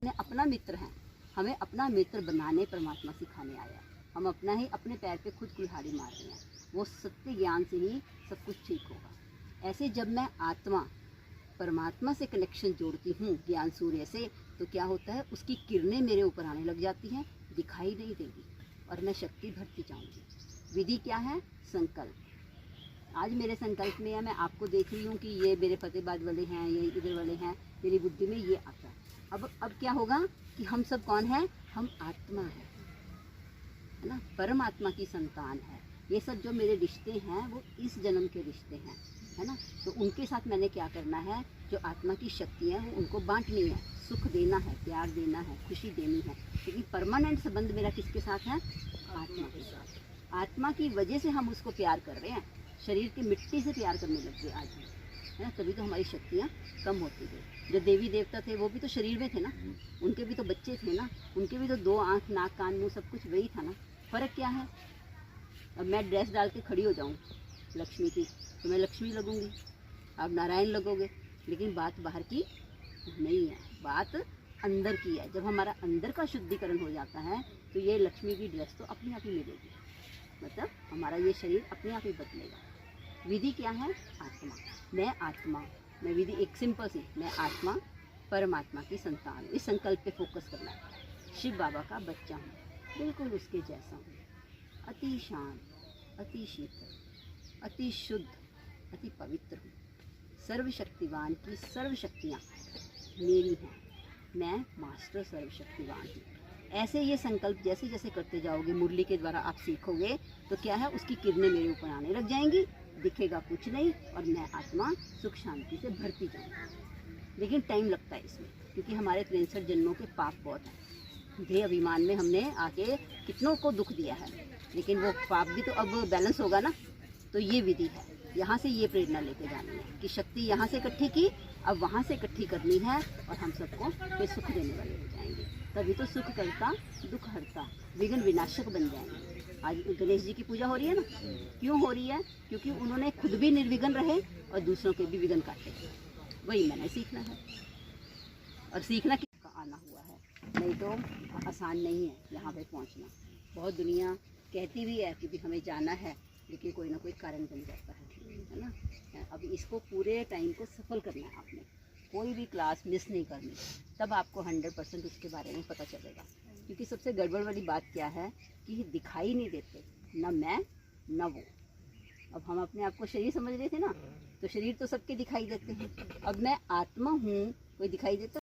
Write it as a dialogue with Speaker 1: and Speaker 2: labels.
Speaker 1: ने अपना मित्र है, हमें अपना मित्र बनाने परमात्मा सिखाने आया। हम अपना ही अपने पैर पे खुद कुल्हाड़ी मार रहे हैं। वो सत्य ज्ञान से ही सब कुछ ठीक होगा। ऐसे जब मैं आत्मा परमात्मा से कनेक्शन जोड़ती हूँ ज्ञान सूर्य से, तो क्या होता है, उसकी किरणें मेरे ऊपर आने लग जाती हैं, दिखाई नहीं देगी और मैं शक्ति भरती जाऊँगी। विधि क्या है? संकल्प। आज मेरे संकल्प में है, मैं आपको देख रही हूँ कि ये मेरे फतेहाबाद वाले हैं, ये इधर वाले हैं, मेरी बुद्धि में ये आता है। अब क्या होगा कि हम सब कौन है? हम आत्मा है ना, परमात्मा की संतान है। ये सब जो मेरे रिश्ते हैं वो इस जन्म के रिश्ते हैं, है ना। तो उनके साथ मैंने क्या करना है, जो आत्मा की शक्ति है वो उनको बांटनी है, सुख देना है, प्यार देना है, खुशी देनी है। क्योंकि परमानेंट संबंध मेरा किसके साथ है? आत्मा के साथ। आत्मा की वजह से हम उसको प्यार कर रहे हैं। शरीर की मिट्टी से प्यार करने लग गए आज हम, है ना। तभी तो हमारी शक्तियाँ कम होती गई। जो देवी देवता थे वो भी तो शरीर में थे ना, उनके भी तो बच्चे थे ना, उनके भी तो 2 आँख, नाक, कान, मुँह सब कुछ वही था ना। फ़र्क क्या है? अब मैं ड्रेस डाल के खड़ी हो जाऊँ लक्ष्मी की, तो मैं लक्ष्मी लगूँगी, आप नारायण लगोगे। लेकिन बात बाहर की नहीं है, बात अंदर की है। जब हमारा अंदर का शुद्धिकरण हो जाता है तो ये लक्ष्मी की ड्रेस तो अपने आप ही मिलेगी, मतलब हमारा ये शरीर अपने आप ही बदलेगा। विधि क्या है? आत्मा। मैं आत्मा, मैं विधि एक सिंपल सी, मैं आत्मा परमात्मा की संतान। इस संकल्प पे फोकस करना है। शिव बाबा का बच्चा हूँ, बिल्कुल उसके जैसा हूँ, अति शांत, अति शीतल, अति शुद्ध, अति पवित्र हूँ। सर्वशक्तिवान की सर्व शक्तियाँ मेरी हैं, मैं मास्टर सर्वशक्तिवान हूँ। ऐसे ये संकल्प जैसे जैसे करते जाओगे, मुरली के द्वारा आप सीखोगे, तो क्या है, उसकी किरणें मेरे ऊपर आने लग जाएंगी, दिखेगा कुछ नहीं और मैं आत्मा सुख शांति से भरती जाऊँगी। लेकिन टाइम लगता है इसमें, क्योंकि हमारे 63 जन्मों के पाप बहुत हैं। देह अभिमान में हमने आके कितनों को दुख दिया है, लेकिन वो पाप भी तो अब बैलेंस होगा ना। तो ये विधि है, यहाँ से ये प्रेरणा लेके जानी है कि शक्ति यहाँ से इकट्ठी की, अब वहाँ से इकट्ठी करनी है और हम सबको फिर सुख देने वाले हो जाएंगे। तभी तो सुख करता, दुख हरता, विघ्न विनाशक बन जाएंगे। आज गणेश जी की पूजा हो रही है ना, क्यों हो रही है? क्योंकि उन्होंने खुद भी निर्विघ्न रहे और दूसरों के भी विघ्न काटे। वही मैंने सीखना है, और सीखना किसका आना हुआ है, नहीं तो आसान नहीं है यहाँ पे पहुँचना। बहुत दुनिया कहती भी है कि भी हमें जाना है, लेकिन कोई ना कोई कारण बन जाता है ना। अब इसको पूरे टाइम को सफल करना है आपने, कोई भी क्लास मिस नहीं करनी, तब आपको 100% उसके बारे में पता चलेगा। क्योंकि सबसे गड़बड़ वाली बात क्या है कि दिखाई नहीं देते, न मैं न वो। अब हम अपने आप को शरीर समझ रहे थे ना, तो शरीर तो सबके दिखाई देते हैं। अब मैं आत्मा हूँ, कोई दिखाई देता